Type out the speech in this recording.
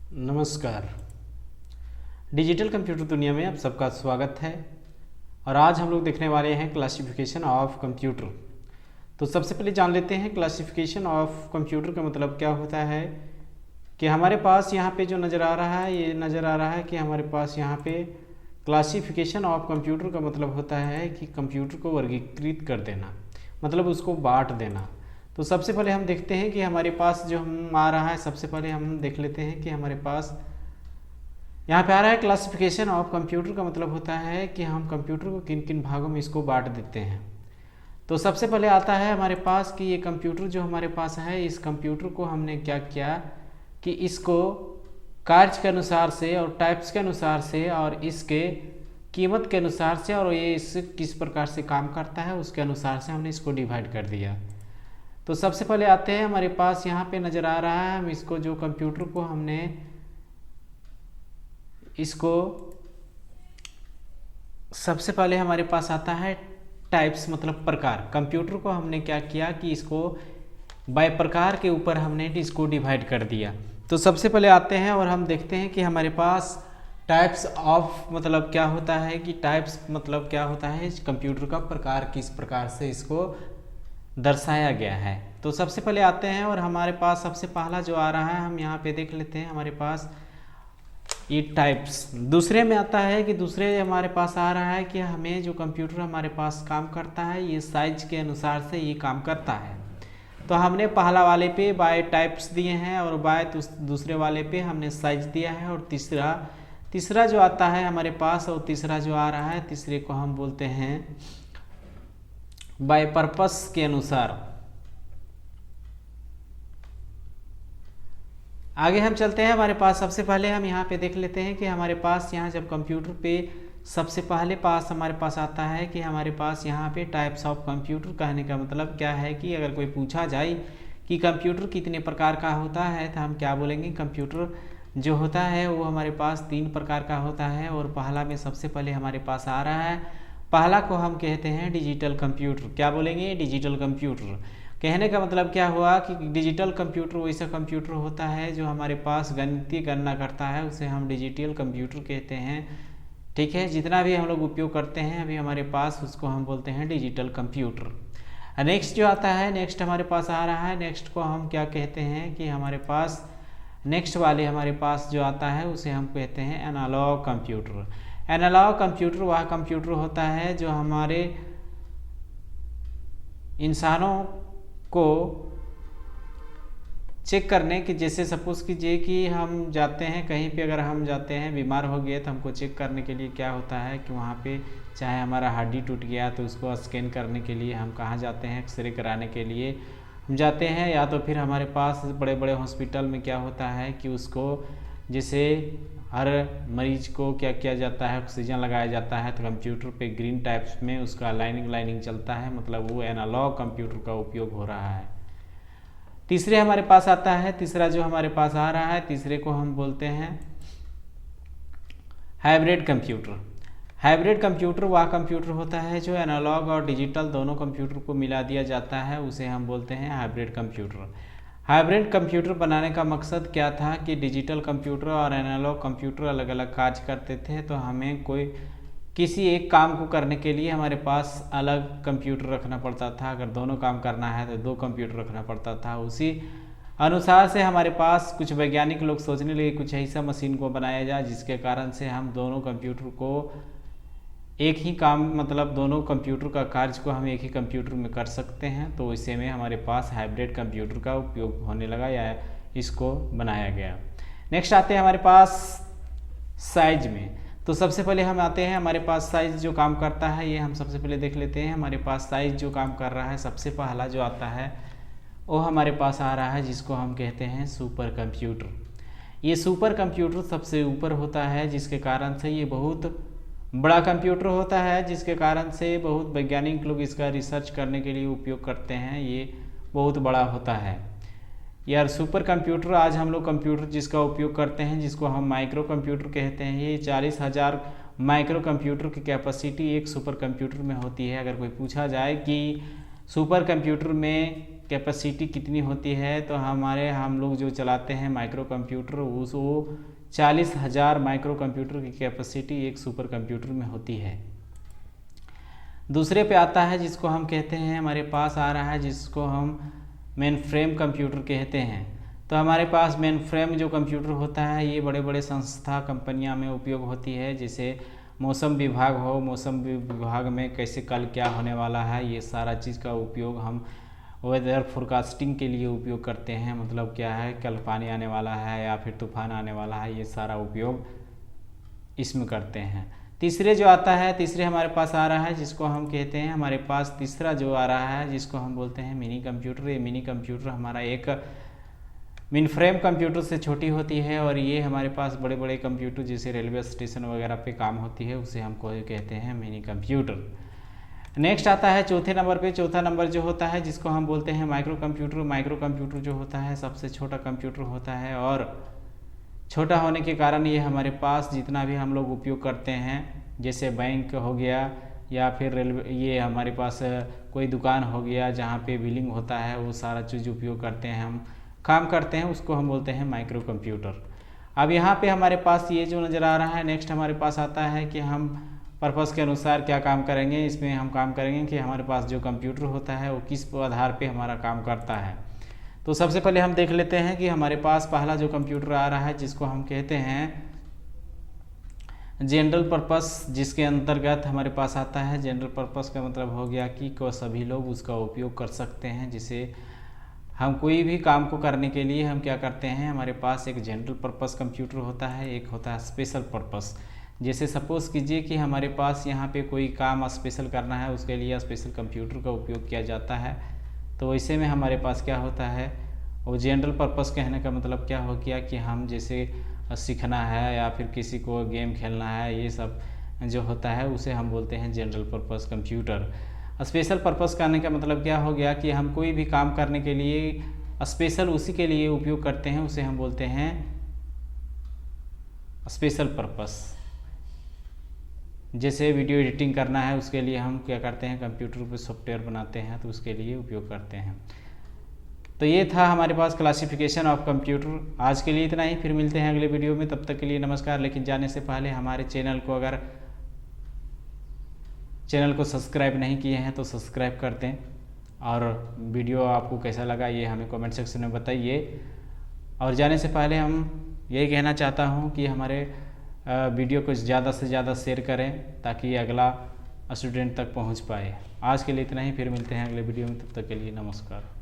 नमस्कार। Digital computer दुनिया में आप सबका स्वागत है। और आज हम लोग देखने वाले हैं क्लासिफिकेशन ऑफ कंप्यूटर। तो सबसे पहले जान लेते हैं क्लासिफिकेशन ऑफ कंप्यूटर का मतलब क्या होता है। कि हमारे पास यहाँ पे जो नज़र आ रहा है, ये नज़र आ रहा है कि हमारे पास यहाँ पे क्लासिफिकेशन ऑफ कंप्यूटर का मतलब होता है कि कंप्यूटर को वर्गीकृत कर देना, मतलब उसको बांट देना। तो सबसे पहले हम देखते हैं कि हमारे पास जो हम आ रहा है, सबसे पहले हम देख लेते हैं कि हमारे पास यहाँ पे आ रहा है क्लासिफिकेशन ऑफ कंप्यूटर का मतलब होता है कि हम कंप्यूटर को किन किन भागों में इसको बांट देते हैं। तो सबसे पहले आता है हमारे पास कि ये कंप्यूटर जो हमारे पास है, इस कंप्यूटर को हमने क्या किया कि इसको कार्य के अनुसार से और टाइप्स के अनुसार से और इसके कीमत के अनुसार से और ये इस किस प्रकार से काम करता है उसके अनुसार से हमने इसको डिवाइड कर दिया। तो सबसे पहले आते हैं हमारे पास यहाँ पे नज़र आ रहा है, हम इसको जो कंप्यूटर को हमने इसको सबसे पहले हमारे पास आता है टाइप्स, मतलब प्रकार। कंप्यूटर को हमने क्या किया कि इसको बाय प्रकार के ऊपर हमने इसको डिवाइड कर दिया। तो सबसे पहले आते हैं और हम देखते हैं कि हमारे पास टाइप्स ऑफ मतलब क्या होता है, कि टाइप्स मतलब क्या होता है, कंप्यूटर का प्रकार किस प्रकार से इसको दर्शाया गया है। तो सबसे पहले आते हैं और हमारे पास सबसे पहला जो आ रहा है, हम यहाँ पे देख लेते हैं हमारे पास ये टाइप्स। दूसरे में आता है कि दूसरे हमारे पास आ रहा है कि हमें जो कंप्यूटर हमारे पास काम करता है ये साइज के अनुसार से ये काम करता है। तो हमने पहला वाले पे बाय टाइप्स दिए हैं और बाय दूसरे वाले पे हमने साइज दिया है। और तीसरा जो आता है हमारे पास, और तीसरा जो आ रहा है, तीसरे को हम बोलते हैं बाय पर्पस के अनुसार। आगे हम चलते हैं, हमारे पास सबसे पहले हम यहाँ पे देख लेते हैं कि हमारे पास यहाँ जब कंप्यूटर पे सबसे पहले पास हमारे पास आता है कि हमारे पास यहाँ पे टाइप्स ऑफ कंप्यूटर। कहने का मतलब क्या है कि अगर कोई पूछा जाए कि कंप्यूटर कितने प्रकार का होता है तो हम क्या बोलेंगे, कंप्यूटर जो होता है वो हमारे पास 3 प्रकार का होता है। और पहला में सबसे पहले हमारे पास आ रहा है, पहला को हम कहते हैं डिजिटल कंप्यूटर। क्या बोलेंगे, डिजिटल कंप्यूटर। कहने का मतलब क्या हुआ कि डिजिटल कंप्यूटर वैसा कंप्यूटर होता है जो हमारे पास गणितीय गणना करता है, उसे हम डिजिटल कंप्यूटर कहते हैं। ठीक है, जितना भी हम लोग उपयोग करते हैं अभी हमारे पास, उसको हम बोलते हैं डिजिटल कंप्यूटर। नेक्स्ट जो आता है, नेक्स्ट हमारे पास आ रहा है, नेक्स्ट को हम क्या कहते हैं कि हमारे पास नेक्स्ट वाले हमारे पास जो आता है उसे हम कहते हैं एनालॉग कंप्यूटर। एनालॉग कंप्यूटर वह कंप्यूटर होता है जो हमारे इंसानों को चेक करने की, जैसे सपोज कीजिए कि हम जाते हैं कहीं पे, अगर हम जाते हैं बीमार हो गए तो हमको चेक करने के लिए क्या होता है कि वहाँ पे चाहे हमारा हड्डी टूट गया तो उसको स्कैन करने के लिए हम कहाँ जाते हैं, एक्सरे कराने के लिए हम जाते हैं। या तो फिर हमारे पास बड़े बड़े हॉस्पिटल में क्या होता है कि उसको जैसे हर मरीज को क्या किया जाता है, ऑक्सीजन लगाया जाता है, तो कंप्यूटर पे ग्रीन टाइप्स में उसका लाइनिंग चलता है, मतलब वो एनालॉग कंप्यूटर का उपयोग हो रहा है। तीसरे हमारे पास आता है, तीसरा जो हमारे पास आ रहा है, तीसरे को हम बोलते हैं हाइब्रिड कंप्यूटर। हाइब्रिड कंप्यूटर वह कंप्यूटर होता है जो एनालॉग और डिजिटल दोनों कंप्यूटर को मिला दिया जाता है, उसे हम बोलते हैं हाइब्रिड कंप्यूटर। हाइब्रिड कंप्यूटर बनाने का मकसद क्या था कि डिजिटल कंप्यूटर और एनालॉग कंप्यूटर अलग अलग कार्य करते थे, तो हमें कोई किसी एक काम को करने के लिए हमारे पास अलग कंप्यूटर रखना पड़ता था। अगर दोनों काम करना है तो 2 कंप्यूटर रखना पड़ता था। उसी अनुसार से हमारे पास कुछ वैज्ञानिक लोग सोचने लगे कुछ ऐसा मशीन को बनाया जाए जिसके कारण से हम दोनों कंप्यूटर को एक ही काम, मतलब दोनों कंप्यूटर का कार्य को हम एक ही कंप्यूटर में कर सकते हैं। तो इसे में हमारे पास हाइब्रिड कंप्यूटर का उपयोग होने लगा या इसको बनाया गया। नेक्स्ट आते हैं हमारे पास साइज में। तो सबसे पहले हम आते हैं हमारे पास साइज जो काम करता है, ये हम सबसे पहले देख लेते हैं। हमारे पास साइज जो काम कर रहा है, सबसे पहला जो आता है वो हमारे पास आ रहा है जिसको हम कहते हैं सुपर कंप्यूटर। ये सुपर कंप्यूटर सबसे ऊपर होता है, जिसके कारण से ये बहुत बड़ा कंप्यूटर होता है, जिसके कारण से बहुत वैज्ञानिक लोग इसका रिसर्च करने के लिए उपयोग करते हैं। ये बहुत बड़ा होता है यार सुपर कंप्यूटर। आज हम लोग कंप्यूटर जिसका उपयोग करते हैं, जिसको हम माइक्रो कंप्यूटर कहते हैं, ये 40,000 माइक्रो कंप्यूटर की कैपेसिटी एक सुपर कंप्यूटर में होती है। अगर कोई पूछा जाए कि सुपर कंप्यूटर में कैपेसिटी कितनी होती है, तो हम लोग जो चलाते हैं माइक्रो कंप्यूटर, वो 40,000 माइक्रो कंप्यूटर की कैपेसिटी एक सुपर कंप्यूटर में होती है। दूसरे पे आता है जिसको हम कहते हैं, हमारे पास आ रहा है जिसको हम मेन फ्रेम कंप्यूटर कहते हैं। तो हमारे पास मेन फ्रेम जो कंप्यूटर होता है ये बड़े बड़े संस्था कंपनियां में उपयोग होती है। जैसे मौसम विभाग हो, मौसम विभाग में कैसे कल क्या होने वाला है, ये सारा चीज़ का उपयोग हम वेदर फोरकास्टिंग के लिए उपयोग करते हैं। मतलब क्या है, कल पानी आने वाला है या फिर तूफान आने वाला है, ये सारा उपयोग इसमें करते हैं। तीसरे जो आता है, तीसरे हमारे पास आ रहा है जिसको हम कहते हैं, हमारे पास तीसरा जो आ रहा है जिसको हम बोलते हैं मिनी कंप्यूटर। ये मिनी कंप्यूटर हमारा एक मेन फ्रेम कंप्यूटर से छोटी होती है और ये हमारे पास बड़े बड़े कंप्यूटर जैसे रेलवे स्टेशन वगैरह पे काम होती है, उसे हमको कहते हैं मिनी कंप्यूटर। नेक्स्ट आता है चौथे नंबर पे। चौथा नंबर जो होता है जिसको हम बोलते हैं माइक्रो कंप्यूटर। माइक्रो कंप्यूटर जो होता है सबसे छोटा कंप्यूटर होता है और छोटा होने के कारण ये हमारे पास जितना भी हम लोग उपयोग करते हैं, जैसे बैंक हो गया या फिर रेलवे, ये हमारे पास कोई दुकान हो गया जहाँ पे बिलिंग होता है, वो सारा चीज़ उपयोग करते हैं, हम काम करते हैं, उसको हम बोलते हैं माइक्रो कंप्यूटर। अब यहाँ पे हमारे पास ये जो नज़र आ रहा है, नेक्स्ट हमारे पास आता है कि हम पर्पस के अनुसार क्या काम करेंगे। इसमें हम काम करेंगे कि हमारे पास जो कंप्यूटर होता है वो किस आधार पे हमारा काम करता है। तो सबसे पहले हम देख लेते हैं कि हमारे पास पहला जो कंप्यूटर आ रहा है जिसको हम कहते हैं जनरल पर्पस, जिसके अंतर्गत हमारे पास आता है जनरल पर्पस का मतलब हो गया कि सभी लोग उसका उपयोग कर सकते हैं। जिसे हम कोई भी काम को करने के लिए हम क्या करते हैं, हमारे पास एक जनरल पर्पस कंप्यूटर होता है, एक होता है स्पेशल पर्पस। जैसे सपोज़ कीजिए कि हमारे पास यहाँ पे कोई काम स्पेशल करना है, उसके लिए स्पेशल कंप्यूटर का उपयोग किया जाता है। तो वैसे में हमारे पास क्या होता है, वो जनरल पर्पस कहने का मतलब क्या हो गया कि हम जैसे सीखना है या फिर किसी को गेम खेलना है, ये सब जो होता है उसे हम बोलते हैं general purpose computer. Special purpose करने का मतलब क्या हो गया कि हम कोई भी काम करने के लिए स्पेशल उसी के लिए उपयोग करते हैं, उसे हम बोलते हैं स्पेशल पर्पस। जैसे वीडियो एडिटिंग करना है, उसके लिए हम क्या करते हैं, कंप्यूटर पे सॉफ्टवेयर बनाते हैं, तो उसके लिए उपयोग करते हैं। तो ये था हमारे पास क्लासिफिकेशन ऑफ कंप्यूटर। आज के लिए इतना ही, फिर मिलते हैं अगले वीडियो में, तब तक के लिए नमस्कार। लेकिन जाने से पहले हमारे चैनल को अगर चैनल को सब्सक्राइब नहीं किए हैं तो सब्सक्राइब कर दें, और वीडियो आपको कैसा लगा ये हमें कमेंट सेक्शन में बताइए। और जाने से पहले हम यही कहना चाहता हूँ कि हमारे वीडियो को ज़्यादा से ज़्यादा शेयर करें ताकि अगला स्टूडेंट तक पहुँच पाए। आज के लिए इतना ही, फिर मिलते हैं अगले वीडियो में, तब तक के लिए नमस्कार।